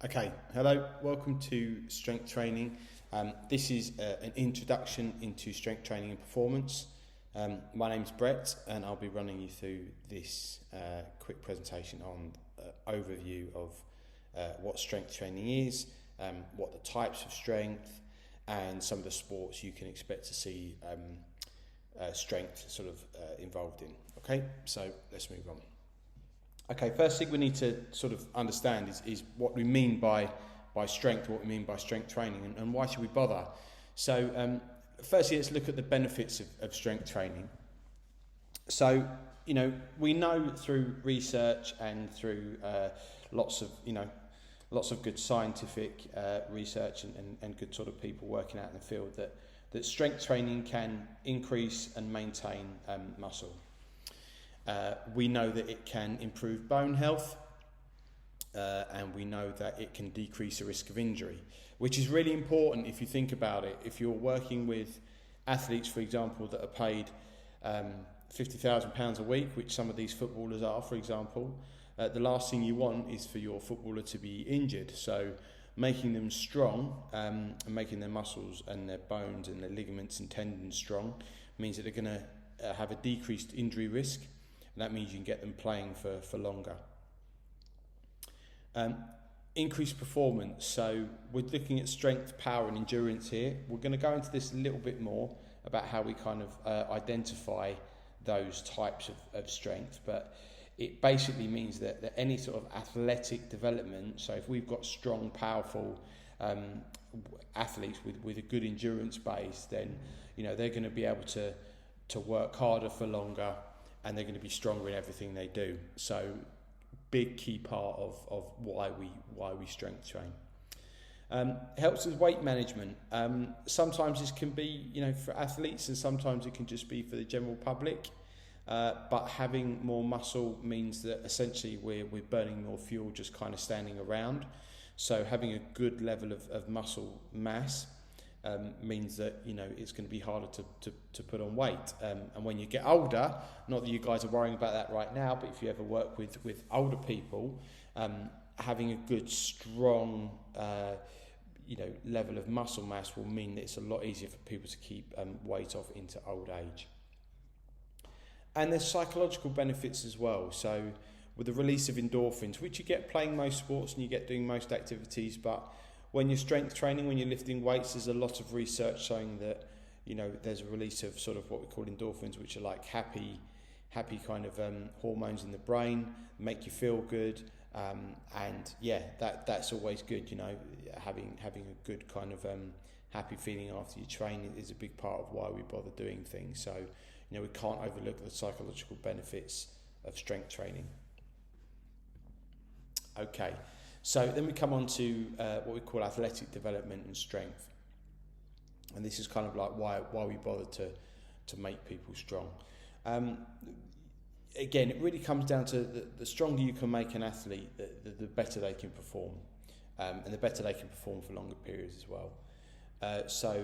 Okay, hello, welcome to Strength Training. This is an introduction into strength training and performance. My name's Brett and I'll be running you through this quick presentation on overview of what strength training is, what the types of strength and some of the sports you can expect to see strength involved in. Okay, so let's move on. Okay, first thing we need to sort of understand is what we mean by strength, what we mean by strength training, and why should we bother. So firstly, let's look at the benefits of strength training. So, we know through research and through lots of good scientific research and good sort of people working out in the field that strength training can increase and maintain muscle. We know that it can improve bone health and we know that it can decrease the risk of injury, which is really important if you think about it. If you're working with athletes, for example, that are paid £50,000 a week, which some of these footballers are, for example, the last thing you want is for your footballer to be injured. So making them strong and making their muscles and their bones and their ligaments and tendons strong means that they're going to have a decreased injury risk. That means you can get them playing for longer. Increased performance. So we're looking at strength, power and endurance here. We're going to go into this a little bit more about how we kind of identify those types of strength. But it basically means that any sort of athletic development, so if we've got strong, powerful athletes with a good endurance base, then they're going to be able to work harder for longer, and they're going to be stronger in everything they do. So big key part of why we strength train. Helps with weight management. Sometimes this can be for athletes, and sometimes it can just be for the general public. But having more muscle means that essentially we're burning more fuel just kind of standing around. So having a good level of muscle mass means that it's going to be harder to put on weight, and when you get older, not that you guys are worrying about that right now, but if you ever work with older people, having a good strong level of muscle mass will mean that it's a lot easier for people to keep weight off into old age. And there's psychological benefits as well. So with the release of endorphins, which you get playing most sports and you get doing most activities, but when you're strength training, when you're lifting weights, there's a lot of research showing that there's a release of sort of what we call endorphins, which are like happy kind of hormones in the brain, make you feel good, and that's always good. Having a good kind of happy feeling after you train is a big part of why we bother doing things. So we can't overlook the psychological benefits of strength training. Okay. So then we come on to what we call athletic development and strength. And this is kind of like why we bother to make people strong. Again, it really comes down to the stronger you can make an athlete, the better they can perform. And the better they can perform for longer periods as well. So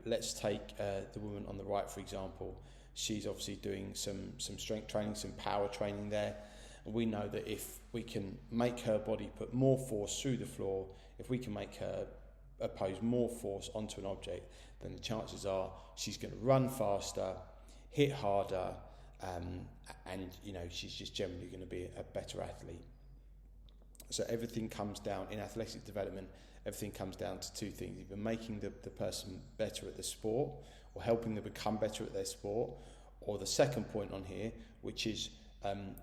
let's take the woman on the right, for example. She's obviously doing some strength training, some power training there. And we know that if we can make her body put more force through the floor, if we can make her oppose more force onto an object, then the chances are she's going to run faster, hit harder, and she's just generally going to be a better athlete. So everything comes down, in athletic development, everything comes down to two things: either making the person better at the sport, or helping them become better at their sport, or the second point on here, which is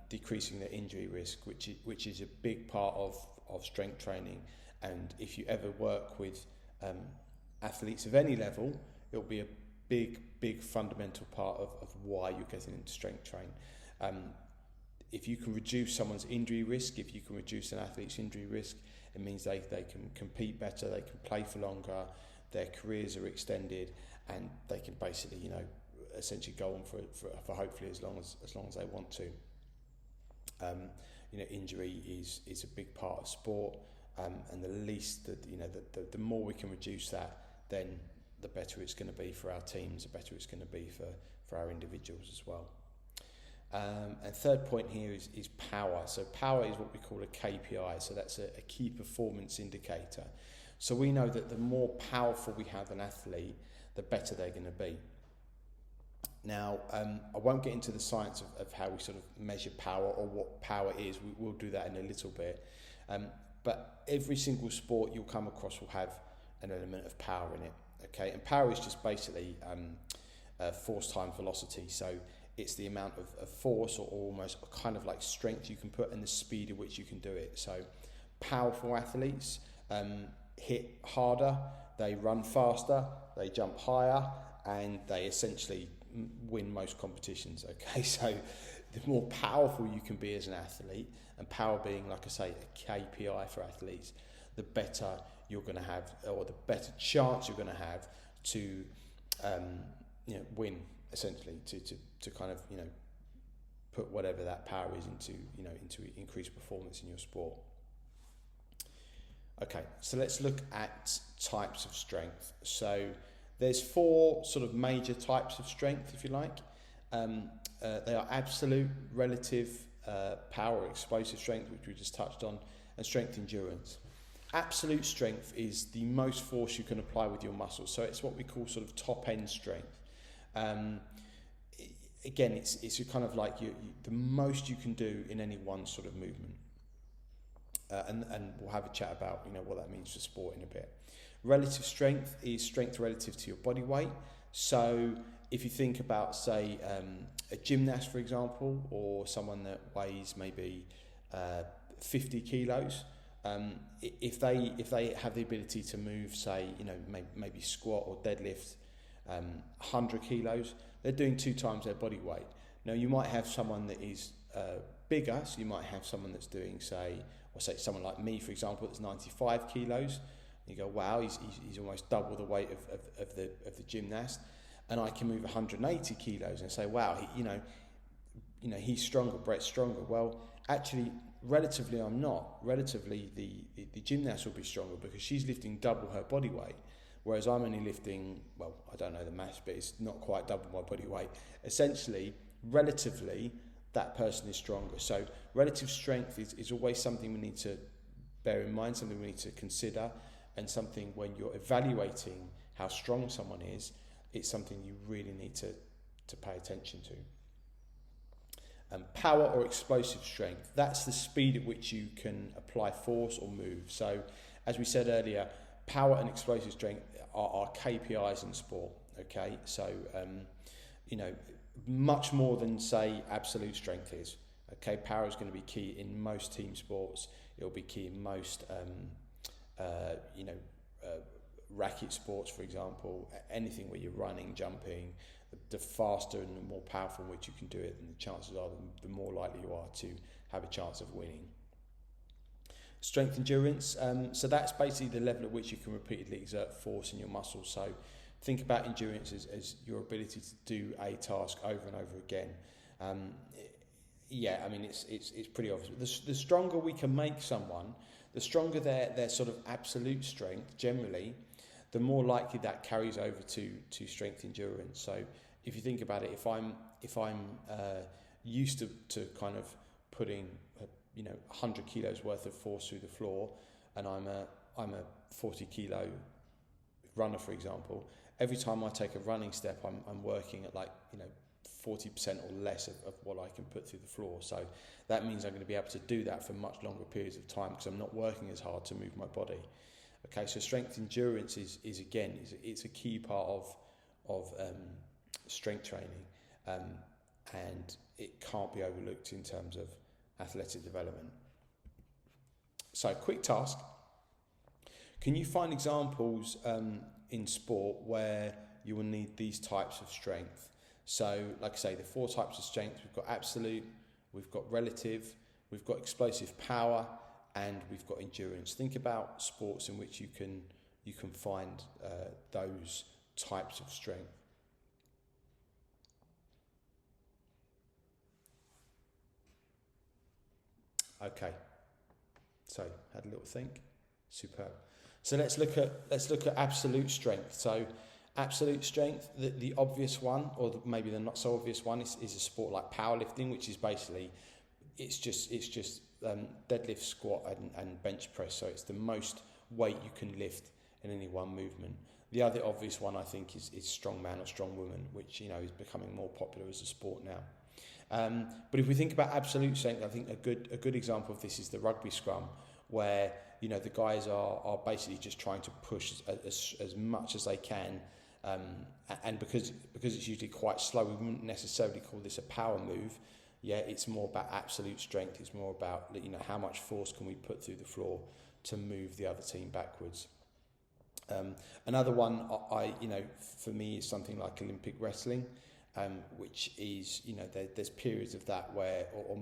decreasing the injury risk, which is a big part of strength training. And if you ever work with athletes of any level, it'll be a big fundamental part of why you're getting into strength train. If you can reduce someone's injury risk, if you can reduce an athlete's injury risk, it means they can compete better, they can play for longer, their careers are extended, and they can basically essentially go on for hopefully as long as they want to. Injury is a big part of sport, and the least that the more we can reduce that, then the better it's going to be for our teams, the better it's going to be for our individuals as well. And third point here is power. So power is what we call a KPI. So that's a key performance indicator. So we know that the more powerful we have an athlete, the better they're going to be. Now, I won't get into the science of how we sort of measure power or what power is. We'll do that in a little bit. But every single sport you'll come across will have an element of power in it. Okay, and power is just basically force times velocity. So it's the amount of force or almost kind of like strength you can put and the speed at which you can do it. So powerful athletes hit harder, they run faster, they jump higher, and they essentially win most competitions. Okay, so the more powerful you can be as an athlete, and power being, like I say, a KPI for athletes, the better you're going to have, or the better chance you're going to have to win, essentially, to kind of put whatever that power is into increased performance in your sport. Okay, so let's look at types of strength. So there's 4 sort of major types of strength, if you like. They are absolute, relative, power, explosive strength, which we just touched on, and strength endurance. Absolute strength is the most force you can apply with your muscles. So it's what we call sort of top end strength. Again, it's kind of like the most you can do in any one sort of movement. And we'll have a chat about what that means for sport in a bit. Relative strength is strength relative to your body weight. So if you think about, say, a gymnast, for example, or someone that weighs maybe 50 kilos, if they have the ability to move, say, maybe squat or deadlift 100 kilos, they're doing 2 times their body weight. Now, you might have someone that is bigger, so you might have someone that's doing, say someone like me, for example, that's 95 kilos. You go, wow, he's almost double the weight of the gymnast, and I can move 180 kilos and say, wow, he's stronger, Brett's stronger. Well, actually, relatively, I'm not. Relatively, the gymnast will be stronger because she's lifting double her body weight, whereas I'm only lifting, well, I don't know the maths, but it's not quite double my body weight. Essentially, relatively, that person is stronger. So relative strength is always something we need to bear in mind, something we need to consider, and something when you're evaluating how strong someone is, it's something you really need to pay attention to. Power or explosive strength, that's the speed at which you can apply force or move. So as we said earlier, power and explosive strength are KPIs in sport. Okay, so much more than, say, absolute strength is. Okay, power is going to be key in most team sports. It'll be key in most racket sports, for example. Anything where you're running, jumping, the faster and the more powerful in which you can do it, then the chances are the more likely you are to have a chance of winning. Strength endurance, so that's basically the level at which you can repeatedly exert force in your muscles. So think about endurance as your ability to do a task over and over again. It's pretty obvious. The stronger we can make someone, the stronger their sort of absolute strength generally, the more likely that carries over to strength endurance. So if you think about it, if I'm used to kind of putting 100 kilos worth of force through the floor, and I'm a 40 kilo runner, for example, every time I take a running step, I'm working at 40% or less of what I can put through the floor. So that means I'm going to be able to do that for much longer periods of time because I'm not working as hard to move my body. Okay, so strength endurance is it's a key part of strength training, and it can't be overlooked in terms of athletic development. So, quick task. Can you find examples in sport where you will need these types of strength? So, like I say, the 4 types of strength, we've got absolute, we've got relative, we've got explosive power, and we've got endurance. Think about sports in which you can find those types of strength. Okay, so had a little think. Superb. So let's look at absolute strength. So Absolute strength, the obvious one, or maybe the not so obvious one, is a sport like powerlifting, which is basically it's just deadlift, squat, and bench press. So it's the most weight you can lift in any one movement. The other obvious one, I think, is strongman or strongwoman, which is becoming more popular as a sport now. But if we think about absolute strength, I think a good example of this is the rugby scrum, where the guys are basically just trying to push as much as they can, and because it's usually quite slow, we wouldn't necessarily call this a power move. Yeah, it's more about absolute strength. It's more about how much force can we put through the floor to move the other team backwards. Another one, for me, is something like Olympic wrestling, which is there's periods of that where, or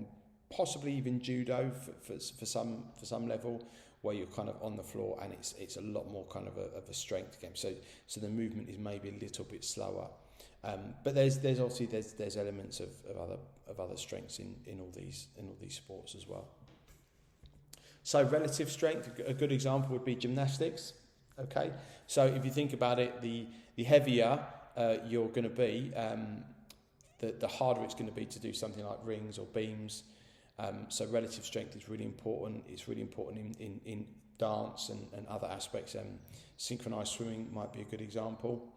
possibly even judo for some level, where you're kind of on the floor and it's a lot more kind of a strength game. So the movement is maybe a little bit slower. But there's obviously there's elements of other strengths in all these sports as well. So relative strength, a good example would be gymnastics. Okay, so if you think about it, the heavier you're going to be, the harder it's going to be to do something like rings or beams. So relative strength is really important. It's really important in dance and other aspects. Synchronized swimming might be a good example.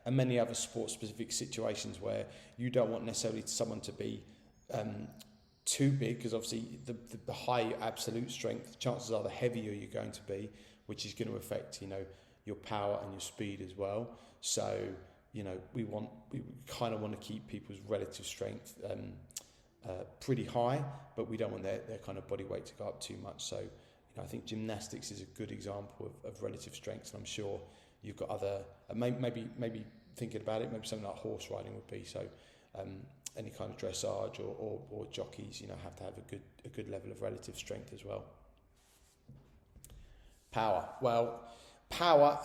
And many other sport-specific situations where you don't want necessarily someone to be too big, because obviously the high absolute strength, chances are the heavier you're going to be, which is going to affect your power and your speed as well. So we kind of want to keep people's relative strength pretty high, but we don't want their kind of body weight to go up too much. So I think gymnastics is a good example of relative strength, and I'm sure you've got other maybe thinking about it, maybe something like horse riding would be. So any kind of dressage or jockeys have to have a good level of relative strength as well. Power. Well, power,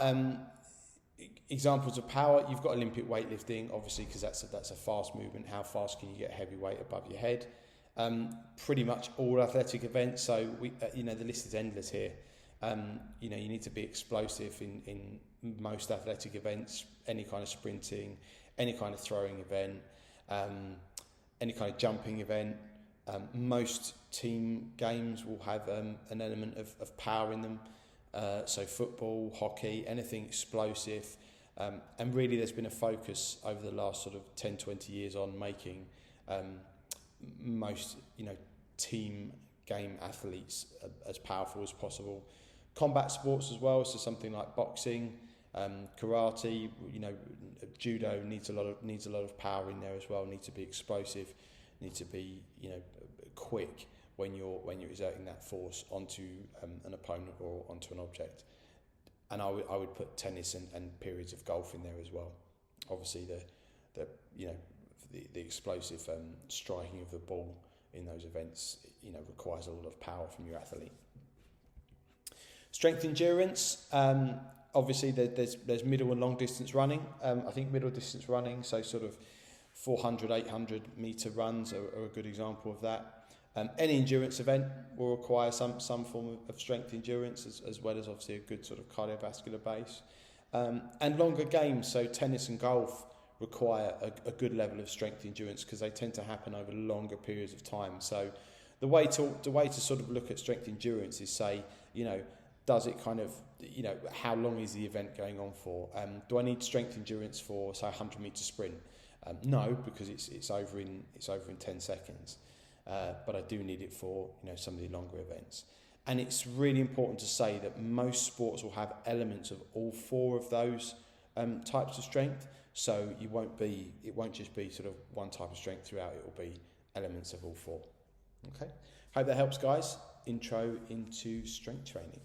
examples of power, you've got Olympic weightlifting, obviously, because that's a fast movement. How fast can you get heavy weight above your head? Pretty much all athletic events. So the list is endless here. You need to be explosive in most athletic events, any kind of sprinting, any kind of throwing event, any kind of jumping event. Most team games will have an element of power in them. So football, hockey, anything explosive. And really there's been a focus over the last sort of 10, 20 years on making most, team game athletes as powerful as possible. Combat sports as well, so something like boxing, karate, judo needs a lot of power in there as well. Need to be explosive, need to be quick when you're exerting that force onto an opponent or onto an object. And I would put tennis and periods of golf in there as well. Obviously the explosive striking of the ball in those events requires a lot of power from your athlete. Strength endurance, obviously there's middle and long distance running. I think middle distance running, so sort of 400, 800 metre runs are a good example of that. Any endurance event will require some form of strength endurance, as well as obviously a good sort of cardiovascular base. And longer games, so tennis and golf, require a good level of strength endurance because they tend to happen over longer periods of time. So the way to sort of look at strength endurance is say, does it kind of, how long is the event going on for? Do I need strength endurance for, say, a 100-metre sprint? No, because it's over in 10 seconds. But I do need it for some of the longer events. And it's really important to say that most sports will have elements of all four of those types of strength. So it won't just be sort of one type of strength throughout. It will be elements of all four. Okay. Hope that helps, guys. Intro into strength training.